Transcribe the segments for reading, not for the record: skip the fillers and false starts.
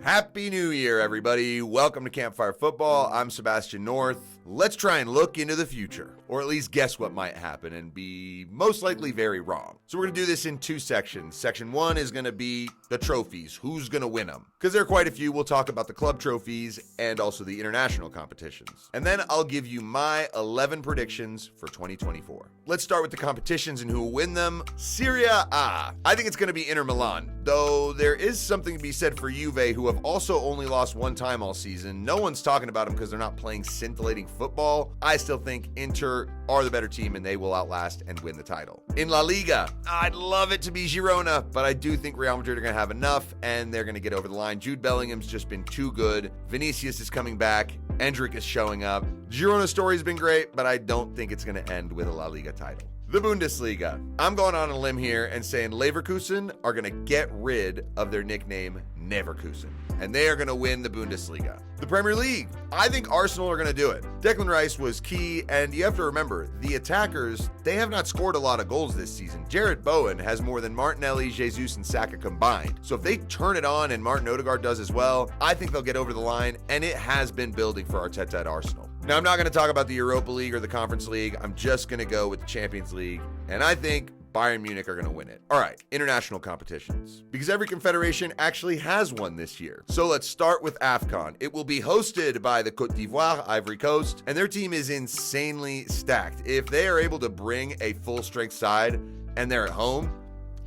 Happy New Year, everybody. Welcome to Campfire Football. I'm Sebastian North. Let's try and look into the future, or at least guess what might happen and be most likely very wrong. So we're going to do this in two sections. Section one is going to be the trophies. Who's going to win them? Because there are quite a few. We'll talk about the club trophies and also the international competitions. And then I'll give you my 11 predictions for 2024. Let's start with the competitions and who will win them. Serie A. I think it's going to be Inter Milan, though there is something to be said for Juve, who have also only lost one time all season. No one's talking about them because they're not playing scintillating football. I still think Inter are the better team and they will outlast and win the title. In La Liga, I'd love it to be Girona, but I do think Real Madrid are going to have enough and they're going to get over the line. Jude Bellingham's just been too good. Vinicius is coming back. Endrick is showing up. Girona's story's been great, but I don't think it's going to end with a La Liga title. The Bundesliga. I'm going on a limb here and saying Leverkusen are going to get rid of their nickname Neverkusen, and they are going to win the Bundesliga. The Premier League. I think Arsenal are going to do it. Declan Rice was key, and you have to remember, the attackers, they have not scored a lot of goals this season. Jarrett Bowen has more than Martinelli, Jesus, and Saka combined. So if they turn it on and Martin Odegaard does as well, I think they'll get over the line, and it has been building for Arteta at Arsenal. Now, I'm not going to talk about the Europa League or the Conference League. I'm just going to go with the Champions League, and I think Bayern Munich are going to win it. All right, international competitions. Because every confederation actually has one this year. So let's start with AFCON. It will be hosted by the Côte d'Ivoire, Ivory Coast, and their team is insanely stacked. If they are able to bring a full-strength side and they're at home,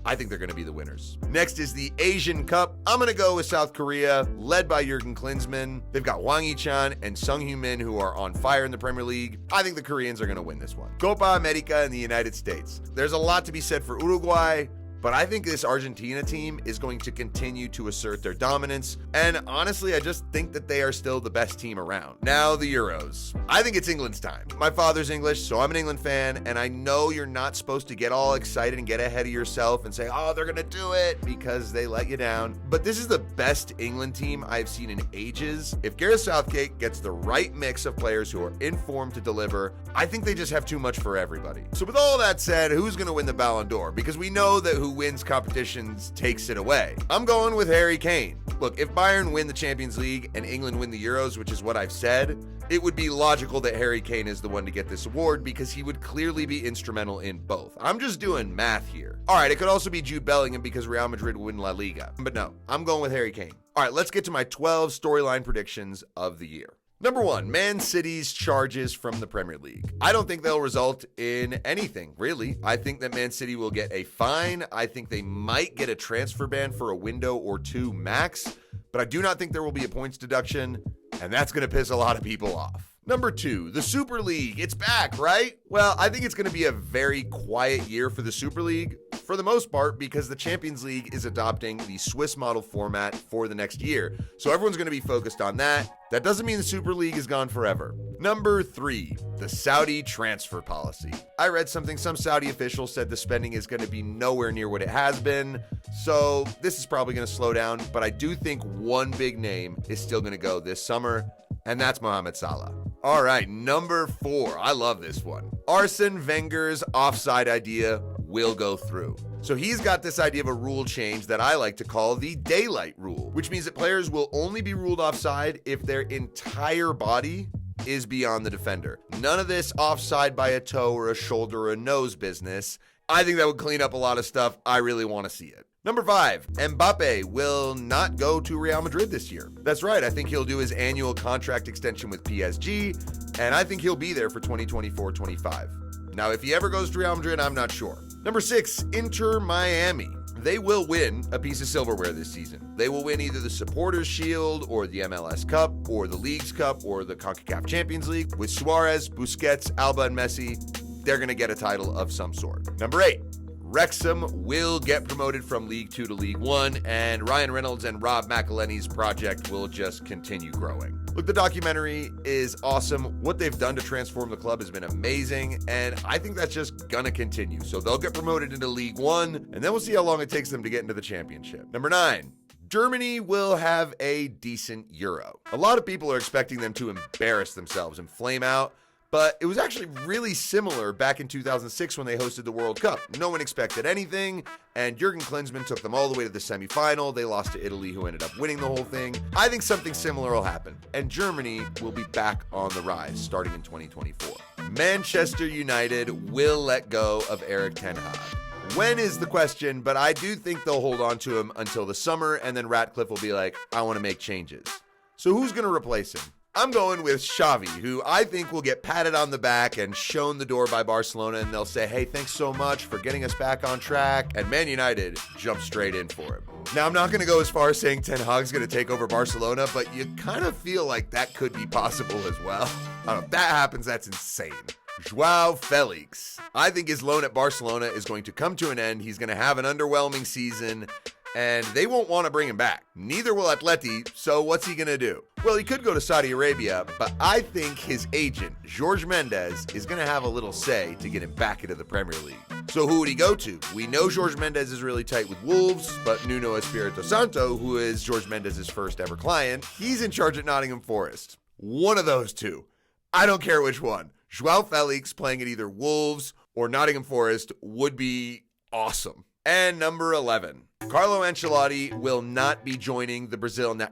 I think they're going to be the winners. Next is the Asian Cup. I'm going to go with South Korea, led by Jurgen Klinsmann. They've got Hwang Hee-chan and Sung Heung-min, who are on fire in the Premier League. I think the Koreans are going to win this one. Copa America in the United States. There's a lot to be said for Uruguay, but I think this Argentina team is going to continue to assert their dominance. And honestly, I just think that they are still the best team around. Now, the Euros. I think it's England's time. My father's English, so I'm an England fan. And I know you're not supposed to get all excited and get ahead of yourself and say, oh, they're going to do it because they let you down. But this is the best England team I've seen in ages. If Gareth Southgate gets the right mix of players who are informed to deliver, I think they just have too much for everybody. So with all that said, who's going to win the Ballon d'Or? Because we know that who wins competitions takes it away. I'm going with Harry Kane. Look, if Bayern win the Champions League and England win the Euros, which is what I've said, it would be logical that Harry Kane is the one to get this award because he would clearly be instrumental in both. I'm just doing math here. All right, it could also be Jude Bellingham because Real Madrid will win La Liga. But no, I'm going with Harry Kane. All right, let's get to my 12 storyline predictions of the year. Number one, Man City's charges from the Premier League. I don't think they'll result in anything, really. I think that Man City will get a fine. I think they might get a transfer ban for a window or two max, but I do not think there will be a points deduction, and that's going to piss a lot of people off. Number two, the Super League. It's back, right? Well, I think it's going to be a very quiet year for the Super League, for the most part, because the Champions League is adopting the Swiss model format for the next year. So everyone's going to be focused on that. That doesn't mean the Super League is gone forever. Number three, the Saudi transfer policy. I read something, some Saudi official said the spending is going to be nowhere near what it has been. So this is probably going to slow down, but I do think one big name is still going to go this summer, and that's Mohamed Salah. All right, number four. I love this one. Arsene Wenger's offside idea will go through. So he's got this idea of a rule change that I like to call the daylight rule, which means that players will only be ruled offside if their entire body is beyond the defender. None of this offside by a toe or a shoulder or a nose business. I think that would clean up a lot of stuff. I really want to see it. Number five, Mbappe will not go to Real Madrid this year. That's right, I think he'll do his annual contract extension with PSG, and I think he'll be there for 2024-25. Now, if he ever goes to Real Madrid, I'm not sure. Number six, Inter Miami. They will win a piece of silverware this season. They will win either the Supporters' Shield or the MLS Cup or the Leagues Cup or the CONCACAF Champions League. With Suarez, Busquets, Alba, and Messi, they're going to get a title of some sort. Number eight, Wrexham will get promoted from League 2 to League 1, and Ryan Reynolds and Rob McElhenney's project will just continue growing. Look, the documentary is awesome. What they've done to transform the club has been amazing, and I think that's just gonna continue. So they'll get promoted into League 1, and then we'll see how long it takes them to get into the championship. Number 9, Germany will have a decent Euro. A lot of people are expecting them to embarrass themselves and flame out, But it was actually really similar back in 2006 when they hosted the World Cup. No one expected anything, and Jurgen Klinsmann took them all the way to the semifinal. They lost to Italy, who ended up winning the whole thing. I think something similar will happen, and Germany will be back on the rise starting in 2024. Manchester United will let go of Erik ten Hag. When is the question, but I do think they'll hold on to him until the summer, and then Ratcliffe will be like, I want to make changes. So who's going to replace him? I'm going with Xavi, who I think will get patted on the back and shown the door by Barcelona, and they'll say, hey, thanks so much for getting us back on track, and Man United jump straight in for him. Now, I'm not going to go as far as saying Ten Hag's going to take over Barcelona, but you kind of feel like that could be possible as well. I don't know, if that happens, that's insane. Joao Felix. I think his loan at Barcelona is going to come to an end. He's going to have an underwhelming season, and they won't want to bring him back. Neither will Atleti, so what's he going to do? Well, he could go to Saudi Arabia, but I think his agent, Jorge Mendes, is going to have a little say to get him back into the Premier League. So who would he go to? We know Jorge Mendes is really tight with Wolves, but Nuno Espirito Santo, who is Jorge Mendes' first ever client, he's in charge at Nottingham Forest. One of those two. I don't care which one. Joao Felix playing at either Wolves or Nottingham Forest would be awesome. And number 11, Carlo Ancelotti will not be joining the Brazil now.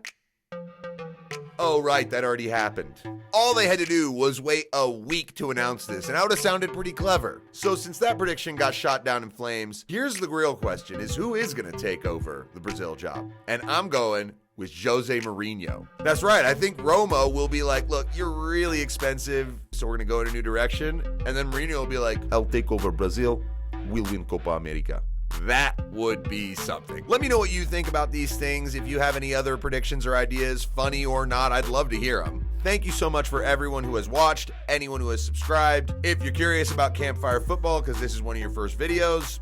Oh, right, that already happened. All they had to do was wait a week to announce this, and that would have sounded pretty clever. So since that prediction got shot down in flames, here's the real question, is who is going to take over the Brazil job? And I'm going with Jose Mourinho. That's right, I think Roma will be like, look, you're really expensive, so we're going to go in a new direction. And then Mourinho will be like, I'll take over Brazil, we'll win Copa America. That would be something. Let me know what you think about these things. If you have any other predictions or ideas, funny or not, I'd love to hear them. Thank you so much for everyone who has watched, anyone who has subscribed. If you're curious about Campfire Football, because this is one of your first videos,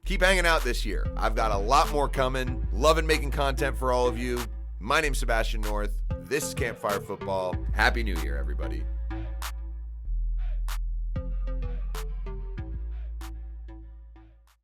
keep hanging out this year. I've got a lot more coming. Loving making content for all of you. My name's Sebastian North. This is Campfire Football. Happy New Year, everybody.